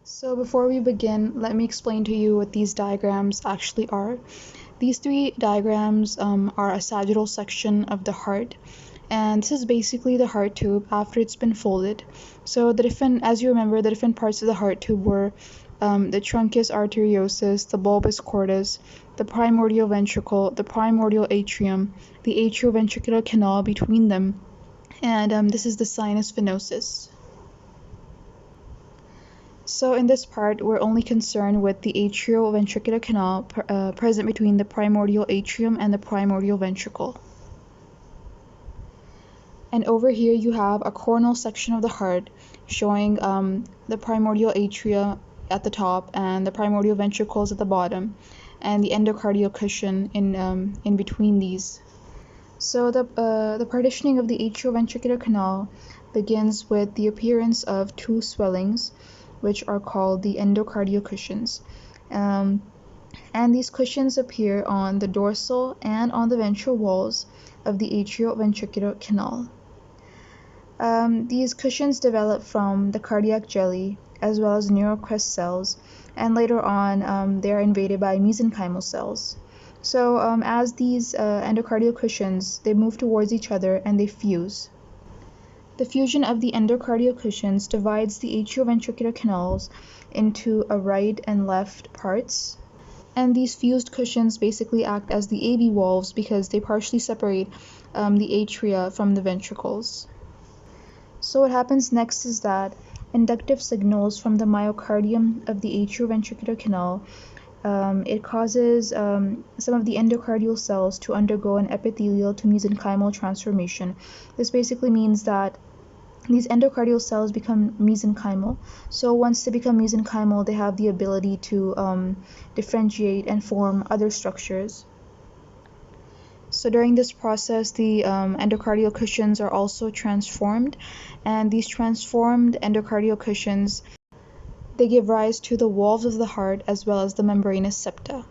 So before we begin, let me explain to you what these diagrams actually are. These three diagrams are a sagittal section of the heart, and this is basically the heart tube after it's been folded. So as you remember, the different parts of the heart tube were the truncus arteriosus, the bulbus cordus, the primordial ventricle, the primordial atrium, the atrioventricular canal between them, and this is the sinus venosus. So in this part, we're only concerned with the atrioventricular canal present between the primordial atrium and the primordial ventricle. And over here you have a coronal section of the heart showing the primordial atria at the top and the primordial ventricles at the bottom, and the endocardial cushion in between these. So the partitioning of the atrioventricular canal begins with the appearance of two swellings, which are called the endocardial cushions. And these cushions appear on the dorsal and on the ventral walls of the atrioventricular canal. These cushions develop from the cardiac jelly as well as neurocrest cells, and later on they are invaded by mesenchymal cells. So as these endocardial cushions, they move towards each other and they fuse. The fusion of the endocardial cushions divides the atrioventricular canals into a right and left parts, and these fused cushions basically act as the AV valves because they partially separate the atria from the ventricles. So what happens next is that inductive signals from the myocardium of the atrioventricular canal it causes some of the endocardial cells to undergo an epithelial to mesenchymal transformation. This basically means that these endocardial cells become mesenchymal. So once they become mesenchymal, they have the ability to differentiate and form other structures. So during this process, the endocardial cushions are also transformed, and these transformed endocardial cushions, they give rise to the valves of the heart as well as the membranous septa.